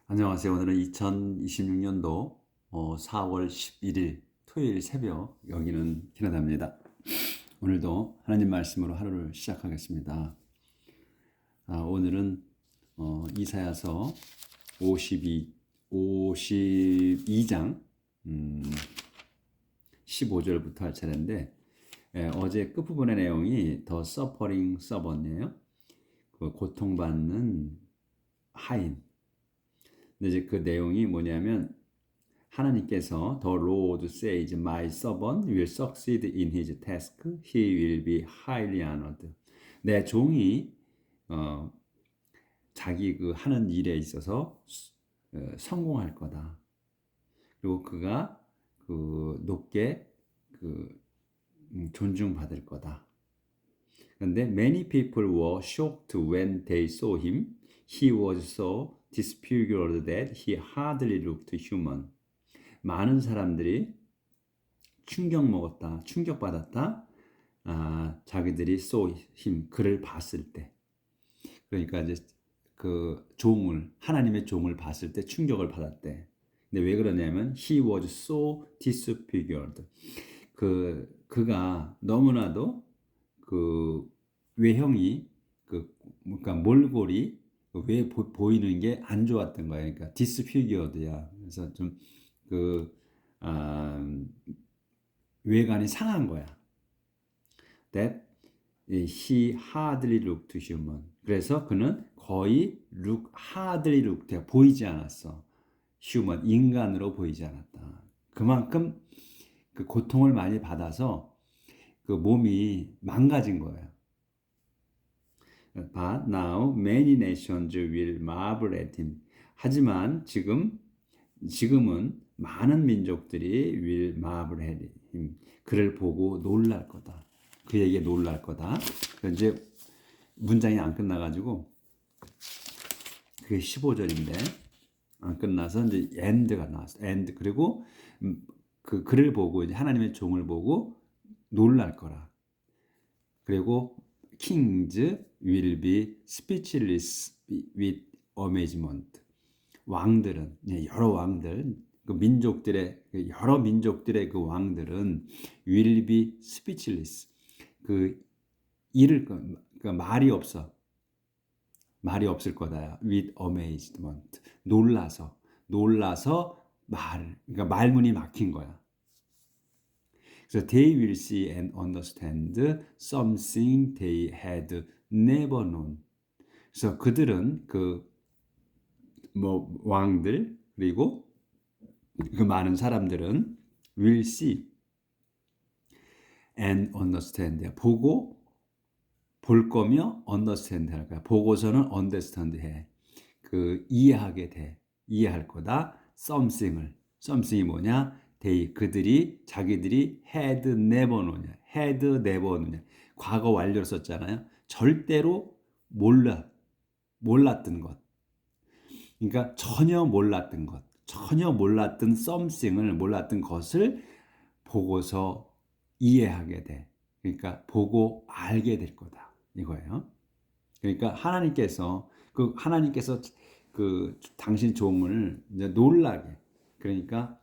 안녕하세요. 오늘은 2026년도 4월 11일 토요일 새벽, 여기는 캐나다입니다. 오늘도 하나님 말씀으로 하루를 시작하겠습니다. 오늘은 이사야서 52장 15절부터 할 차례인데, 어제 끝부분의 내용이 The Suffering Servant이에요. 그 고통받는 하인. 근데 이제 그 내용이 뭐냐면, 하나님께서 The Lord says, My servant will succeed in his task. He will be highly honored. 내 종이 자기 그 하는 일에 있어서 성공할 거다. 그리고 그가 그 높게 존중받을 거다. 그런데 many people were shocked when they saw him. He was so disfigured that he hardly looked human. 많은 사람들이 충격받았다. 자기들이 그를 봤을 때. 그러니까 이제 하나님의 종을 봤을 때 충격을 받았대. 근데 왜 그러냐면, he was so disfigured. 그가 너무나도 외형이, 그러니까 몰골이 보이는 게 안 좋았던 거야. 그러니까 disfigured야. 그래서 좀 외관이 상한 거야. That he hardly looked human. 그래서 그는 거의 hardly looked, 보이지 않았어. human, 인간으로 보이지 않았다. 그만큼 그 고통을 많이 받아서 그 몸이 망가진 거예요. But now many nations will marvel at him. 하지만 지금은 많은 민족들이 will marvel at him. 그를 보고 놀랄 거다. 그에게 놀랄 거다. 이제 문장이 안 끝나가지고, 그게 15절인데 안 끝나서 이제 end가 나왔어. end. 그리고 그를 보고, 이제 하나님의 종을 보고 놀랄 거라. 그리고 kings will be speechless with amazement. 왕들은, 여러 왕들, 여러 민족들의 그 왕들은 will be speechless. 말이 없을 거다. with amazement. 놀라서 그러니까 말문이 막힌 거야. 그래서 they will see and understand something they had never known. 그래서 그들은 왕들, 그리고 그 많은 사람들은 will see and understand. 볼 거며 understand 할 거야. 보고서는 understand 해. 이해할 거다. something이 뭐냐? 자기들이 had never known. 과거 완료로 썼잖아요. 절대로 몰랐던 것. 그러니까 전혀 몰랐던 몰랐던 것을 보고서 이해하게 돼. 그러니까 보고 알게 될 거다. 이거예요. 그러니까 하나님께서 당신 종을 이제 놀라게. 그러니까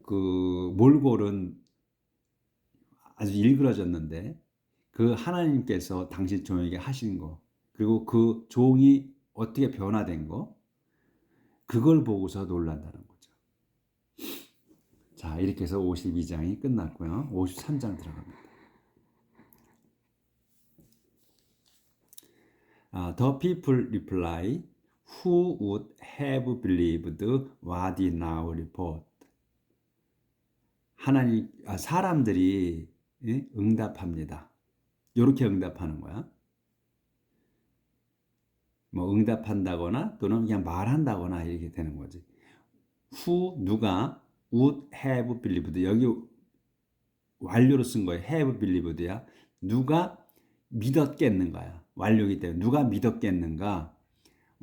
몰골은 아주 일그러졌는데, 그 하나님께서 당신 종에게 하신 거, 그리고 그 종이 어떻게 변화된 거, 그걸 보고서 놀란다는 거죠. 자, 이렇게 해서 52장이 끝났고요. 53장 들어갑니다. The people reply, who would have believed what we now report? 사람들이 응답합니다. 이렇게 응답하는 거야. 응답한다거나 또는 그냥 말한다거나 이렇게 되는 거지. 누가 would have believed, 여기 완료로 쓴 거예요. have believed야. 누가 믿었겠는가야. 완료이기 때문에 누가 믿었겠는가.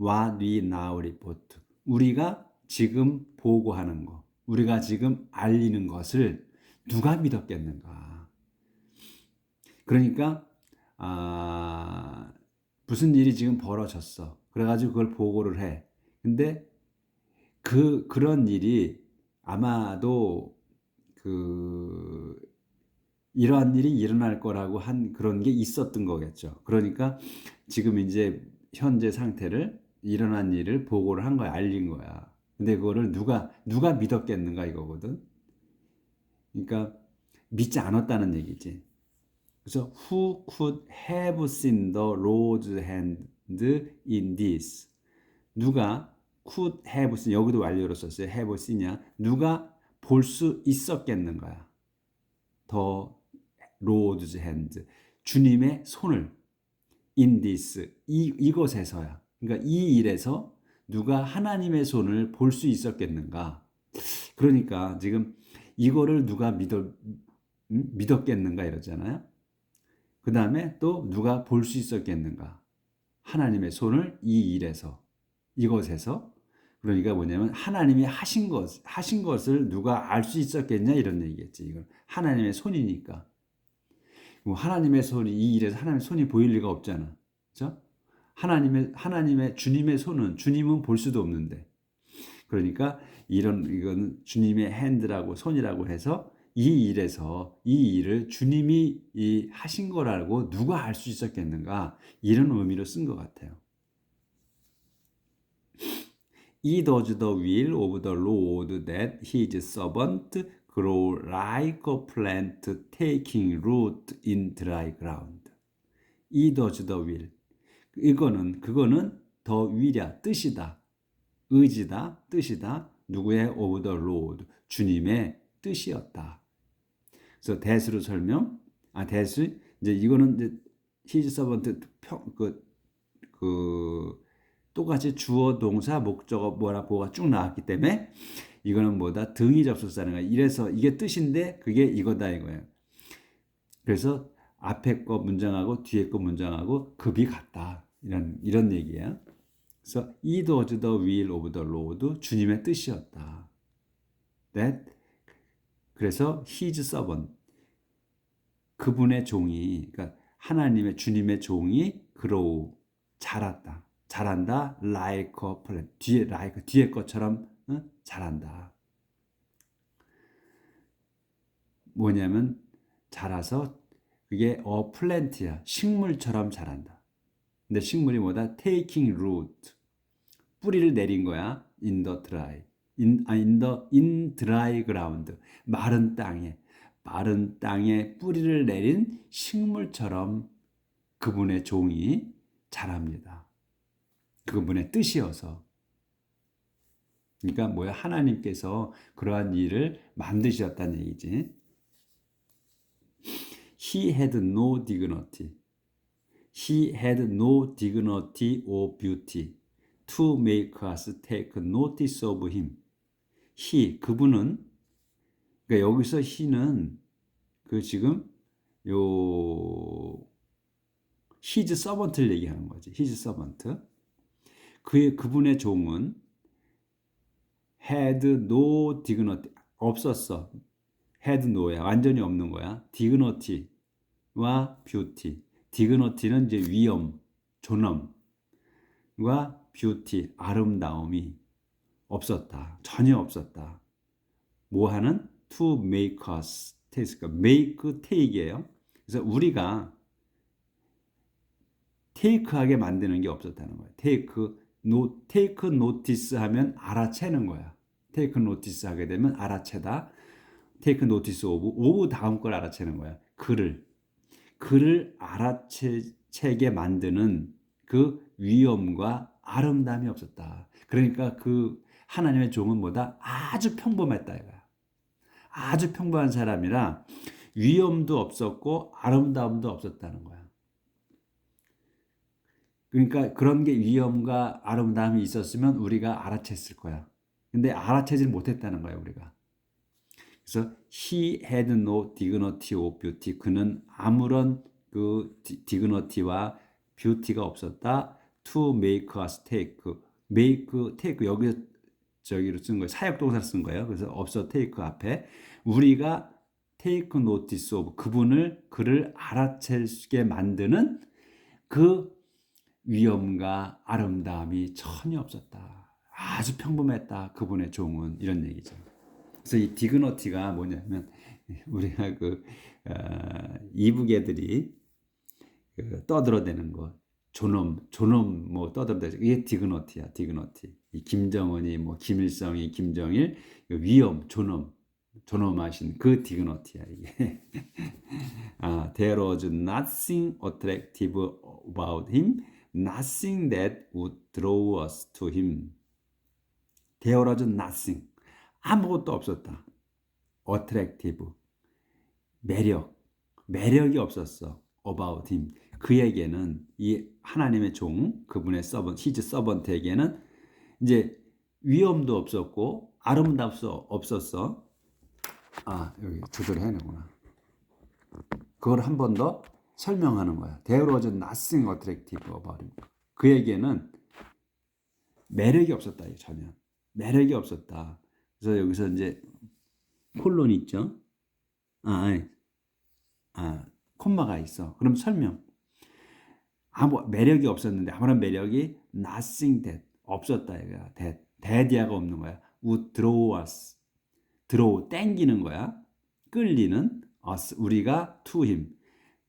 what we now report, 우리가 지금 보고하는 거, 우리가 지금 알리는 것을 누가 믿었겠는가. 그러니까 무슨 일이 지금 벌어졌어. 그래가지고 그걸 보고를 해. 근데 그런 일이 아마도 그 이러한 일이 일어날 거라고 한 그런 게 있었던 거겠죠. 그러니까 지금 이제 현재 상태를 일어난 일을 보고를 한 거야, 알린 거야. 근데 그거를 누가 믿었겠는가 이거거든. 그러니까 믿지 않았다는 얘기지. 그래서 who could have seen the Lord's hand in this? 누가 could have seen, 여기도 완료로 썼어요. have seen이야. 누가 볼 수 있었겠는가야. 더 Lord's hand. 주님의 손을 in this. 이것에서야. 그러니까 이 일에서 누가 하나님의 손을 볼 수 있었겠는가. 그러니까 지금 이거를 누가 믿었겠는가 이러잖아요. 그 다음에 또 누가 볼 수 있었겠는가. 하나님의 손을 이 일에서, 이것에서. 그러니까 뭐냐면 하나님이 하신 것을 누가 알 수 있었겠냐 이런 얘기겠지. 이건 하나님의 손이니까. 뭐 하나님의 손이 이 일에서 하나님의 손이 보일 리가 없잖아. 그렇죠? 하나님의 주님의 손은 주님은 볼 수도 없는데. 그러니까 이건 주님의 핸드라고 손이라고 해서 이 일에서 이 일을 주님이 하신 거라고 누가 알 수 있었겠는가 이런 의미로 쓴 것 같아요. He does the will of the Lord that his servant grow like a plant taking root in dry ground. He does the will. 그거는 더 will이야, 뜻이다, 의지다, 뜻이다. 누구의 of the Lord, 주님의 뜻이었다. 그래서 that으로 설명, that 이제 이거는 이제 his servant 똑같이 주어, 동사, 목적어, 뭐가 쭉 나왔기 때문에 이거는 뭐다? 등이 접속사는 거야. 이래서 이게 뜻인데 그게 이거다 이거예요. 그래서 앞에 거 문장하고 뒤에 거 문장하고 급이 같다. 이런 얘기예요. 그래서 it was the will of the Lord, 주님의 뜻이었다. That 그래서 his servant, 그분의 종이, 그러니까 하나님의 주님의 종이 grow, 자란다 like a plant, 뒤에 것처럼 자란다. 뭐냐면 자라서 그게 a plant야, 식물처럼 자란다. 근데 식물이 뭐다? taking root, 뿌리를 내린 거야. in the dry, in dry ground, 마른 땅에 뿌리를 내린 식물처럼 그분의 종이 자랍니다. 그분의 뜻이어서. 그러니까 뭐야? 하나님께서 그러한 일을 만드셨다는 얘기지. He had no dignity. He had no dignity or beauty to make us take notice of him. 그분은, 그러니까 여기서 he는 지금 his servant를 얘기하는 거지. his servant. 그분의 종은 had no dignity, 없었어. had no야. 완전히 없는 거야. dignity와 beauty. dignity는 이제 위엄, 존엄과 beauty, 아름다움이 없었다. 전혀 없었다. 뭐 하는? to make us take, make, take이에요. 그래서 우리가 take하게 만드는 게 없었다는 거예요. take notice 하면 알아채는 거야. take notice 하게 되면 알아채다. take notice of 다음 걸 알아채는 거야. 글을 알아채게 만드는 그 위엄과 아름다움이 없었다. 그러니까 그 하나님의 종은 뭐다? 아주 평범했다 이거야. 아주 평범한 사람이라 위엄도 없었고 아름다움도 없었다는 거야. 그러니까 그런 게 위엄과 아름다움이 있었으면 우리가 알아챘을 거야. 근데 알아채질 못했다는 거야, 우리가. 그래서 he had no dignity or beauty. 그는 아무런 그 dignity와 beauty가 없었다. to make us take. 여기서 저기로 쓴 거예요. 사역동사를 쓴 거예요. 그래서 없어 take 앞에 우리가 take notice of, 그를 알아채게 만드는 그 위엄과 아름다움이 전혀 없었다. 아주 평범했다. 그분의 종은 이런 얘기죠. 그래서 이 디그너티가 뭐냐면 우리가 이북애들이 떠들어대는 거, 존엄 뭐 떠들어대죠. 이게 디그너티야, 디그너티. 이 김정은이 뭐 김일성이 김정일 위엄, 존엄하신 그 디그너티야 이게. There was nothing attractive about him, nothing that would draw us to him. There was nothing. 아무것도 없었다. attractive. 매력이 없었어. about him. 그에게는 이 하나님의 종, 그분의 his servant에게는 이제 위엄도 없었고 아름답도 없었어. 여기 조절해 놓구나. 그걸 한 번 더 설명하는 거야. There was nothing attractive about him. 그에게는 매력이 없었다. 전혀. 매력이 없었다. 그래서 여기서 이제 콜론 있죠? 콤마가 있어. 그럼 설명. 매력이 없었는데 아무런 매력이 nothing that 없었다. that이야가 없는 거야. would draw us. draw 땡기는 거야. 끌리는 us 우리가 to him.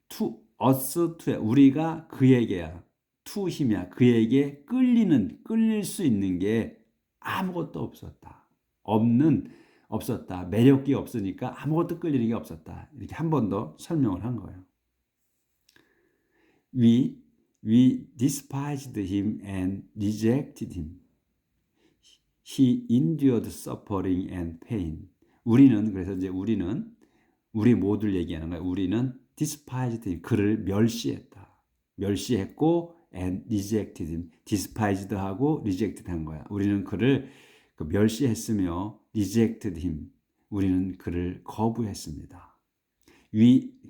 to us to 우리가 그에게야. to him이야. 그에게 끌릴 수 있는 게 아무것도 없었다. 없었다. 매력이 없으니까 아무것도 끌리는 게 없었다. 이렇게 한 번 더 설명을 한 거예요. We despised him and rejected him. He endured suffering and pain. 그래서 이제 우리 모두를 얘기하는 거야. 우리는 despised him. 그를 멸시했고 and rejected him. despised 하고 rejected 한 거야. 우리는 그를 멸시했으며 rejected him. 우리는 그를 거부했습니다.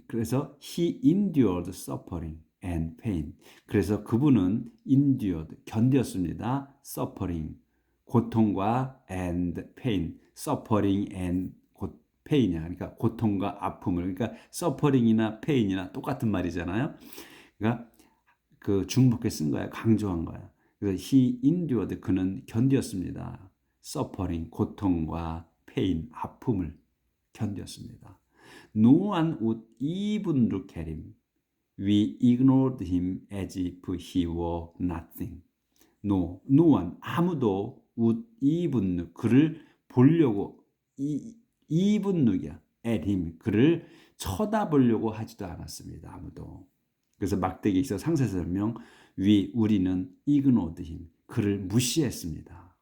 그래서 he endured suffering and pain. 그래서 그분은 endured 견뎠습니다. suffering 고통과 and pain. suffering and pain이야. 그러니까 고통과 아픔을. 그러니까 suffering이나 pain이나 똑같은 말이잖아요. 그러니까 그 중복해 쓴 거야. 강조한 거야. 그래서 he endured 그는 견뎠습니다. suffering 고통과 pain 아픔을 견뎠습니다. No one would even look at him. We ignored him as if he were nothing. No one 아무도 would even 그를 보려고 even look이야. at him 그를 쳐다보려고 하지도 않았습니다. 아무도. 그래서 막대기에 있어 상세 설명 우리는 ignored him 그를 무시했습니다.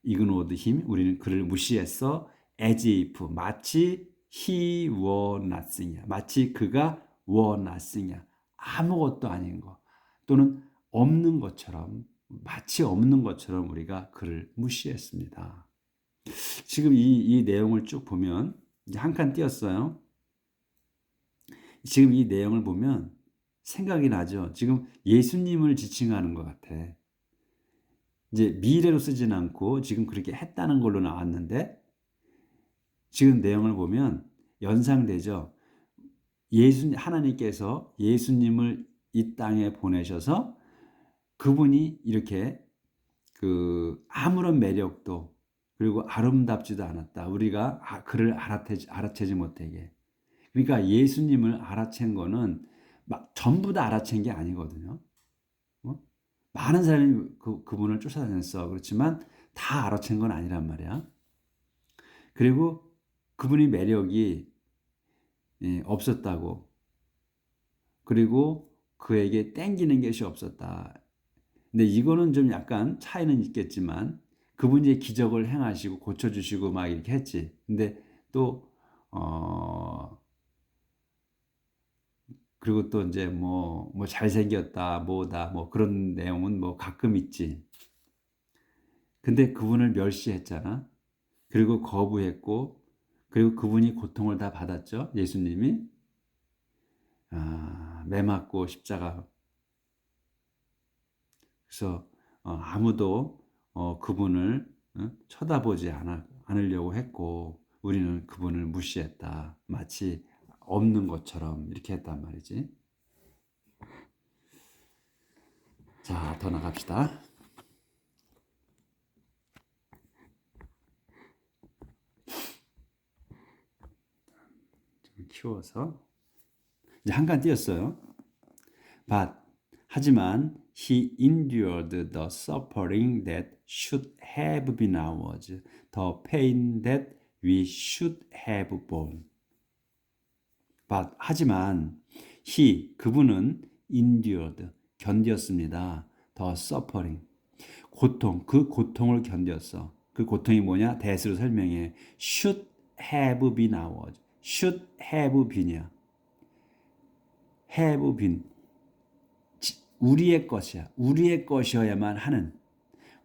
ignored him 우리는 그를 무시했어. as if 마치 he were nothing이야. 마치 그가 were nothing이야. 아무것도 아닌 거 또는 없는 것처럼 마치 없는 것처럼 우리가 그를 무시했습니다. 지금 이 내용을 쭉 보면 이제 한 칸 띄었어요. 지금 이 내용을 보면 생각이 나죠. 지금 예수님을 지칭하는 것 같아. 이제 미래로 쓰진 않고 지금 그렇게 했다는 걸로 나왔는데 지금 내용을 보면 연상되죠. 하나님께서 예수님을 이 땅에 보내셔서 그분이 이렇게 아무런 매력도 그리고 아름답지도 않았다. 우리가 그를 알아채지 못하게. 그러니까 예수님을 알아챈 거는 막 전부 다 알아챈 게 아니거든요. 많은 사람이 그분을 쫓아다녔어. 그렇지만 다 알아챈 건 아니란 말이야. 그리고 그분의 매력이 없었다고. 그리고 그에게 땡기는 것이 없었다. 근데 이거는 좀 약간 차이는 있겠지만 그분이 기적을 행하시고 고쳐주시고 막 이렇게 했지. 근데 또 그리고 또 이제 뭐 잘생겼다 뭐다 뭐 그런 내용은 뭐 가끔 있지. 근데 그분을 멸시했잖아. 그리고 거부했고 그리고 그분이 고통을 다 받았죠. 예수님이 매 맞고 십자가. 그래서 아무도 그분을 쳐다보지 않으려고 했고 우리는 그분을 무시했다. 마치 없는 것처럼 이렇게 했단 말이지. 자, 더 나갑시다. 좀 키워서 이제 한 칸 띄었어요. But 하지만 he endured the suffering that should have been ours, the pain that we should have borne. But 하지만 he 그분은 endured 견뎠습니다. the suffering 고통 그 고통을 견뎠어. 그 고통이 뭐냐? that으로 설명해. should have been ours. should have been이야. have been 우리의 것이야. 우리의 것이어야만 하는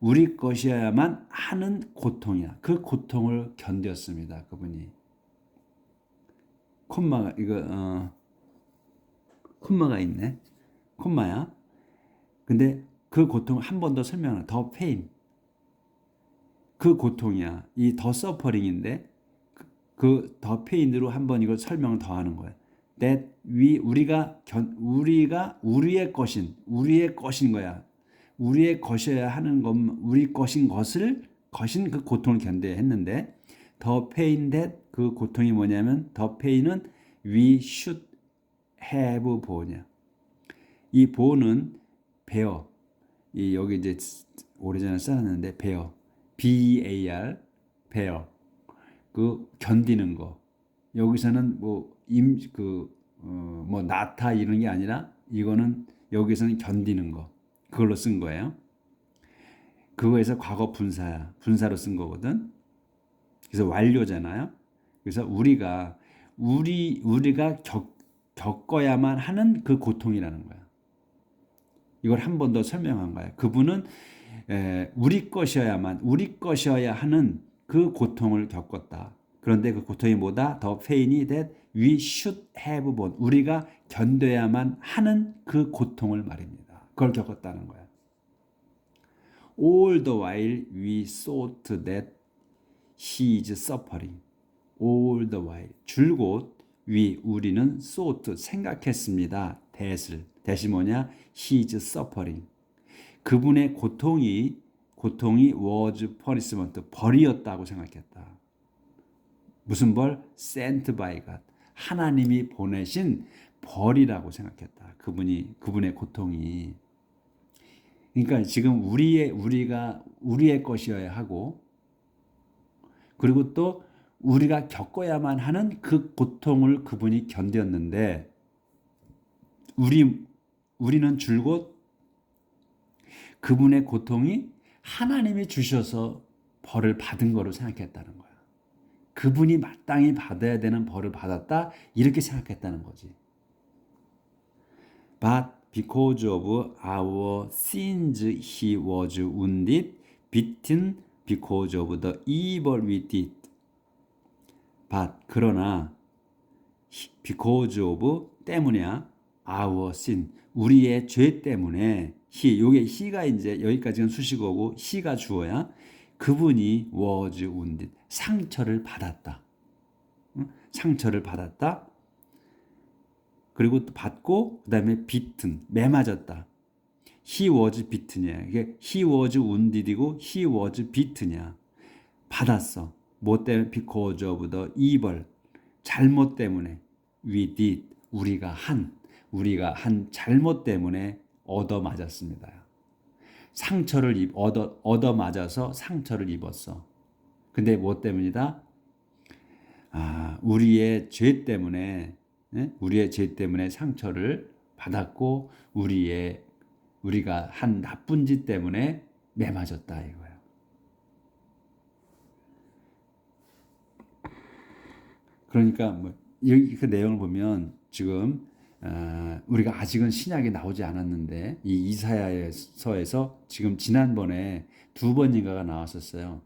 우리 것이어야만 하는 고통이야. 그 고통을 견뎠습니다. 그분이. 콤마가 이거 콤마가 있네. 콤마야. 근데 그 고통을 한 번 더 설명해. 더 페인. 그 고통이야. 이 더 서퍼링인데 그 더 페인으로 한 번 이걸 설명을 더 하는 거야. that 우리가 우리의 것인 거야. 우리의 것이어야 하는 것, 우리 것인 그 고통을 견뎌야 했는데 the pain that 그 고통이 뭐냐면 the pain은 we should have borne야. 이 born은 bear. 이 여기 이제 오래전에 써놨는데 bear, bear, bear. 그 견디는 거. 여기서는 뭐 나타 이런 게 아니라 이거는 여기서는 견디는 거. 그걸로 쓴 거예요. 그거에서 과거 분사로 쓴 거거든. 그래서 완료잖아요. 그래서 우리가 겪어야만 하는 그 고통이라는 거야. 이걸 한 번 더 설명한 거야. 그분은 우리 것이어야 하는 그 고통을 겪었다. 그런데 그 고통이 뭐다? The pain that we should have borne. 우리가 견뎌야만 하는 그 고통을 말입니다. 그걸 겪었다는 거야. All the while we thought that he is suffering. All the while. 줄곧 우리는 thought 생각했습니다. that이 뭐냐? He is suffering. 그분의 고통이 was punishment, 벌이었다고 생각했다. 무슨 벌? sent by God. 하나님이 보내신 벌이라고 생각했다. 그분의 고통이. 그러니까 지금 우리의 것이어야 하고, 그리고 또 우리가 겪어야만 하는 그 고통을 그분이 견뎠는데, 우리는 줄곧 그분의 고통이 하나님이 주셔서 벌을 받은 거로 생각했다는 거야. 그분이 마땅히 받아야 되는 벌을 받았다 이렇게 생각했다는 거지. But because of our sins he was wounded, beaten because of the evil we did. But 그러나 because of 때문이야. our sin 우리의 죄 때문에 he가 이제 여기까지는 수식어고 he가 주어야. 그분이 was wounded 상처를 받았다. 상처를 받았다. 그리고 또 받고 그다음에 beaten 매맞았다. He was beaten이야. 이게 he was wounded이고 he was beaten이야. 받았어. 뭐 때문에? Because of the evil 잘못 때문에 we did 우리가 한 잘못 때문에 얻어 맞았습니다. 상처를 얻어 맞아서 상처를 입었어. 근데 뭐 때문이다? 우리의 죄 때문에 상처를 받았고 우리가 한 나쁜 짓 때문에 매맞았다 이거야. 그러니까 여기 그 내용을 보면 지금 우리가 아직은 신약이 나오지 않았는데 이 이사야서에서 지금 지난번에 2번인가가 나왔었어요.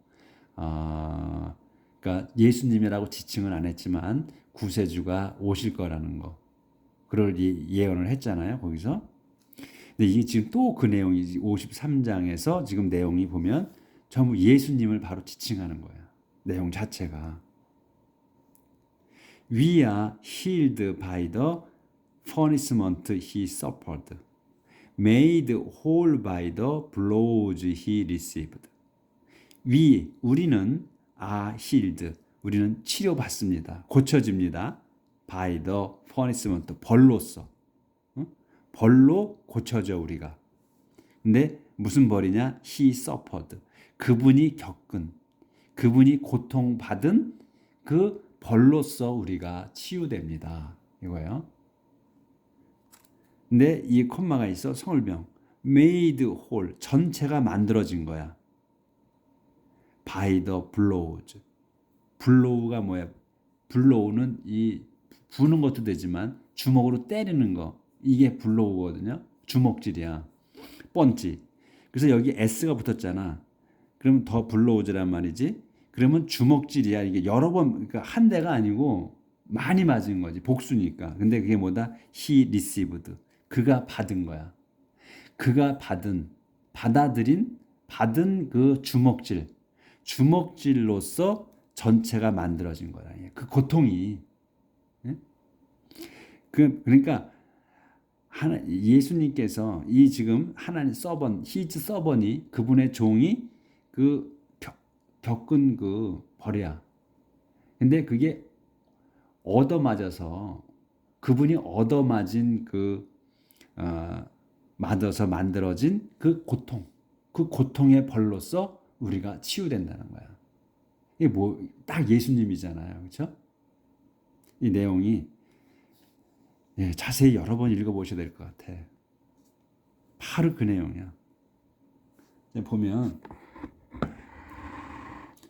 그러니까 예수님이라고 지칭은 안 했지만 구세주가 오실 거라는 거. 그걸 예언을 했잖아요. 거기서. 근데 이게 지금 또 그 내용이 53장에서 지금 내용이 보면 전부 예수님을 바로 지칭하는 거야. 내용 자체가. We are healed by the punishment he suffered. made whole by the blows he received. 우리는 healed, 우리는 치료받습니다. 고쳐집니다. by the punishment, 벌로써. 벌로 고쳐져 우리가. 근데 무슨 벌이냐? he suffered. 그분이 겪은, 그분이 고통받은 그 벌로써 우리가 치유됩니다. 이거예요. 근데 이 콤마가 있어. 성울병. made whole. 전체가 만들어진 거야. by the blows. 블로우가 뭐야? 블로우는 이 부는 것도 되지만 주먹으로 때리는 거. 이게 블로우거든요. 주먹질이야. 펀치. 그래서 여기 S가 붙었잖아. 그러면 더 블로우즈란 말이지. 그러면 주먹질이야. 이게 여러 번, 그러니까 한 대가 아니고 많이 맞은 거지. 복수니까. 근데 그게 뭐다? He received. 그가 받은 거야. 그가 받은 그 주먹질로서 전체가 만들어진 거야. 그 고통이. 그러니까 예수님께서 이 지금 하나님 히즈 서번이 그분의 종이 그 겪은 그 벌이야. 근데 그게 얻어맞아서 그분이 얻어맞은 맞아서 만들어진 그 고통의 벌로서 우리가 치유된다는 거야. 이게 딱 예수님이잖아요. 그렇죠? 이 내용이 자세히 여러 번 읽어보셔야 될 것 같아. 바로 그 내용이야. 보면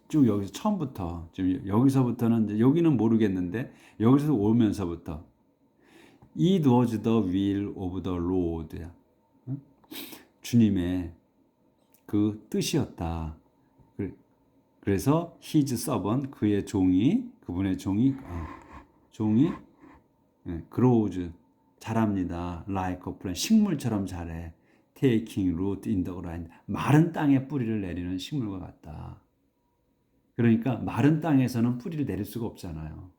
쭉 여기서 처음부터 지금 여기서부터는 이제 여기는 모르겠는데 여기서 오면서부터 It was the will of the Lord야. 주님의 그 뜻이었다. 그래서 his servant, 그분의 종이 grows, 자랍니다. like a plant, 식물처럼 자래. taking root in the ground, 마른 땅에 뿌리를 내리는 식물과 같다. 그러니까 마른 땅에서는 뿌리를 내릴 수가 없잖아요.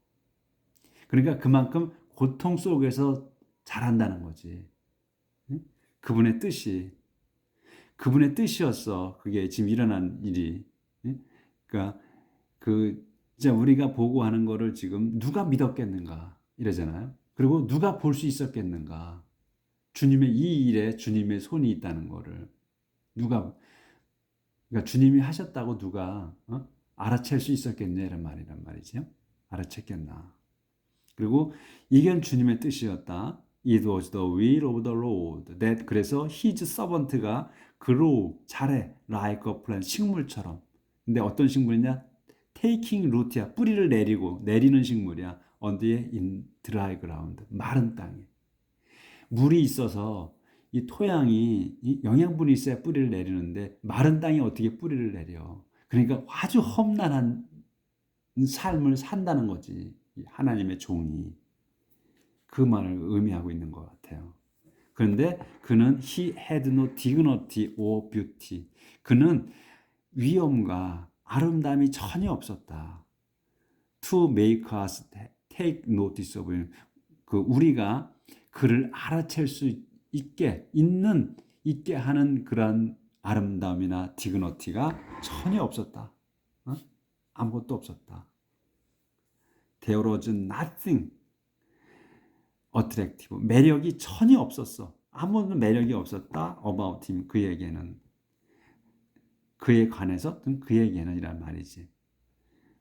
그러니까 그만큼 고통 속에서 자란다는 거지. 그분의 뜻이었어. 그게 지금 일어난 일이. 그러니까 이제 우리가 보고 하는 거를 지금 누가 믿었겠는가 이러잖아요. 그리고 누가 볼 수 있었겠는가. 이 일에 주님의 손이 있다는 거를 그러니까 주님이 하셨다고 누가 알아챌 수 있었겠냐 이런 말이란 말이죠. 알아챘겠나. 그리고 이건 주님의 뜻이었다. It was the will of the Lord. 그래서 his servant가 grow, 자래, like a plant, 식물처럼. 근데 어떤 식물이냐? taking root야. 뿌리를 내리는 식물이야. 어디에? in dry ground. 마른 땅에. 물이 있어서 이 토양이 영양분이 있어야 뿌리를 내리는데 마른 땅에 어떻게 뿌리를 내려? 그러니까 아주 험난한 삶을 산다는 거지. 하나님의 종이. 그 말을 의미하고 있는 것 같아요. 그런데 그는 he had no dignity or beauty. 그는 위엄과 아름다움이 전혀 없었다. To make us take notice of him. 우리가 그를 알아챌 수 있게 하는 그런 아름다움이나 디그너티가 전혀 없었다. 아무것도 없었다. There was nothing attractive. 매력이 전혀 없었어. 아무런 매력이 없었다. About him. 그에 관해서 그에게는 이란 말이지.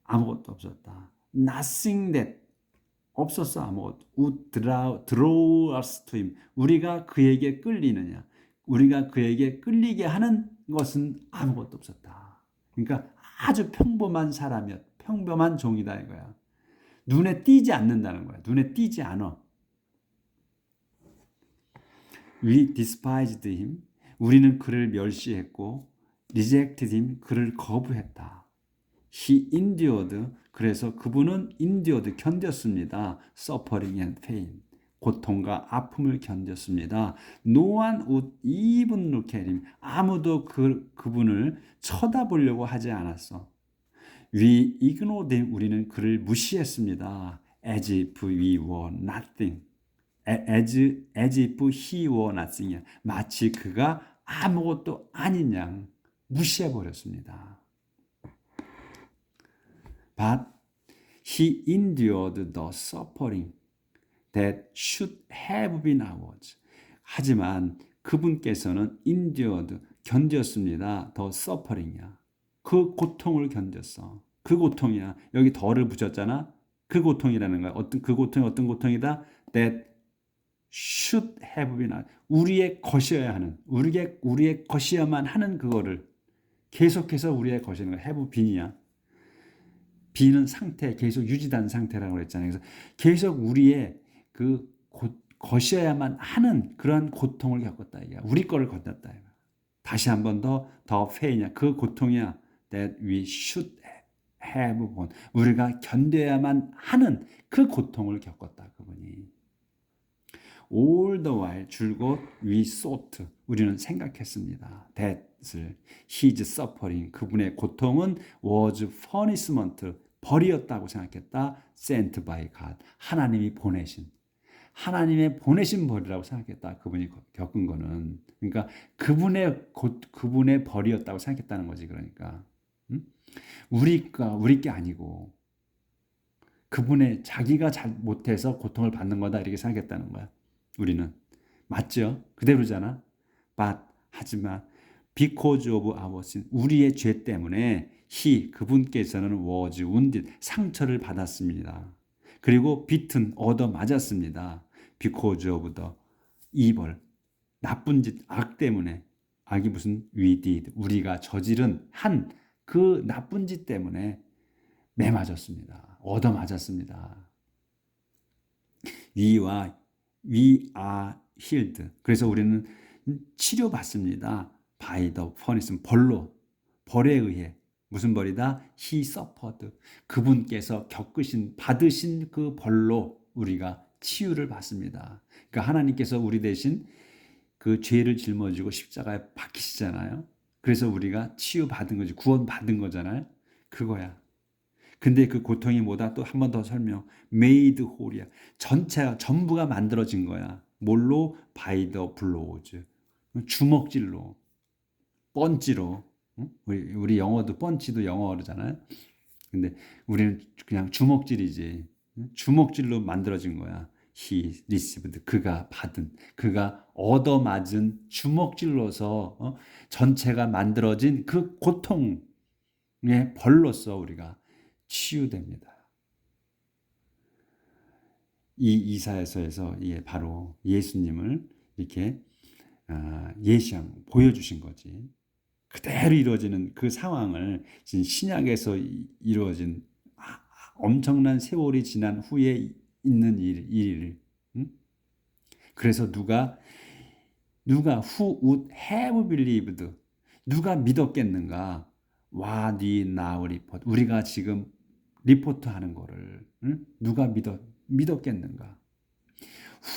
아무것도 없었다. Nothing that 없었어. 아무것도. Would draw us to him. 우리가 그에게 끌리느냐. 우리가 그에게 끌리게 하는 것은 아무것도 없었다. 그러니까 아주 평범한 평범한 종이다 이거야. 눈에 띄지 않는다는 거야. 눈에 띄지 않아. We despised him. 우리는 그를 멸시했고 rejected him. 그를 거부했다. He endured. 그래서 그분은 endured, 견뎠습니다. suffering and pain. 고통과 아픔을 견뎠습니다. No one would even look at him. 아무도 그분을 쳐다보려고 하지 않았어. We ignored him. 우리는 그를 무시했습니다. As if we were nothing. as if he were nothing. 마치 그가 아무것도 아닌 양 무시해 버렸습니다. But he endured the suffering that should have been ours. 하지만 그분께서는 endured, 견뎠습니다. the suffering이야. 그 고통을 견뎠어. 그 고통이야. 여기 더를 붙였잖아. 그 고통이라는 거야. 그 고통이 어떤 고통이다? That should have been ours. 우리의 것이어야 하는, 우리의 것이어야만 하는 그거를 계속해서 우리의 것이는 거야. have been이야. be는 상태, 계속 유지된 상태라고 그랬잖아요. 그래서 계속 우리의 그 것이어야만 하는 그런 고통을 겪었다. 이게 우리 거를 건넜다. 다시 한 번 더 페인이야. 그 고통이야. That we should have borne. 우리가 견뎌야만 하는 그 고통을 겪었다. 그분이. All the while 줄곧 we thought. 우리는 생각했습니다. That을 his suffering. 그분의 고통은 was punishment. 벌이었다고 생각했다. Sent by God. 하나님이 보내신. 하나님의 보내신 벌이라고 생각했다. 그분이 겪은 거는. 그러니까 그분의 벌이었다고 생각했다는 거지. 그러니까. 우리 게 아니고 그분의 자기가 잘 못해서 고통을 받는 거다. 이렇게 생각했다는 거야. 우리는. 맞죠? 그대로잖아. But 하지만 because of our sin. 우리의 죄 때문에 그분께서는 was wounded. 상처를 받았습니다. 그리고 beaten, 얻어 맞았습니다. because of the evil. 나쁜 짓, 악 때문에. 악이 무슨 we did. 우리가 저지른 그 나쁜 짓 때문에 매 맞았습니다. 얻어 맞았습니다. we are healed. 그래서 우리는 치료받습니다. by the punishment. 벌에 의해. 무슨 벌이다? he suffered. 그분께서 받으신 그 벌로 우리가 치유를 받습니다. 그러니까 하나님께서 우리 대신 그 죄를 짊어지고 십자가에 박히시잖아요. 그래서 우리가 치유받은 거지. 구원받은 거잖아요. 그거야. 근데 그 고통이 뭐다? 또 한 번 더 설명. made whole이야. 전부가 만들어진 거야. 뭘로? by the blows. 주먹질로. 펀치로. 우리 영어도 펀치도 영어잖아요. 근데 우리는 그냥 주먹질이지. 주먹질로 만들어진 거야. He received. 그가 얻어맞은 주먹질로서 전체가 만들어진 그 고통의 벌로서 우리가 치유됩니다. 이 이사야서에서 이게 바로 예수님을 이렇게 보여주신 거지. 그대로 이루어지는 그 상황을 신약에서 이루어진 엄청난 세월이 지난 후에 있는 일을. 그래서 누가 who would have believed. 누가 믿었겠는가? What we now report. 우리가 지금 리포트하는 거를 누가 믿었겠는가?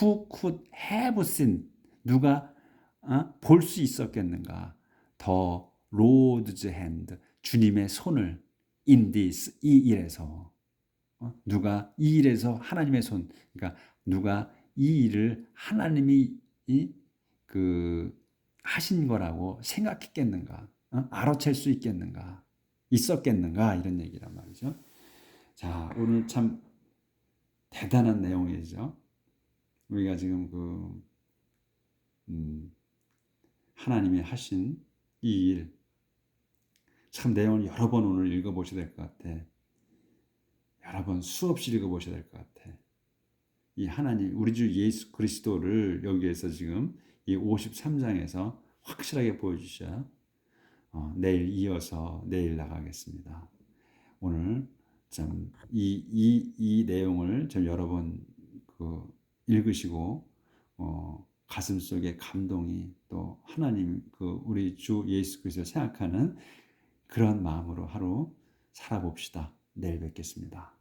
Who could have seen. 누가 볼 수 있었겠는가? The Lord's hand. 주님의 손을 in this. 이 일에서. 누가 이 일에서 하나님의 손. 그러니까 누가 이 일을 하나님이 하신 거라고 생각했겠는가? 알아챌 수 있었겠는가? 이런 얘기란 말이죠. 자, 오늘 참 대단한 내용이죠. 우리가 지금 하나님이 하신 이 일, 참 내용을 여러 번 오늘 읽어보셔야 될 것 같아. 여러 번 수없이 읽어보셔야 될 것 같아. 이 하나님, 우리 주 예수 그리스도를 여기에서 지금 이 53장에서 확실하게 보여주셔야 내일 나가겠습니다. 오늘 참 이 내용을 좀 여러 번 읽으시고 가슴 속에 감동이 또 하나님 우리 주 예수 그리스도 생각하는 그런 마음으로 하루 살아봅시다. 내일 뵙겠습니다.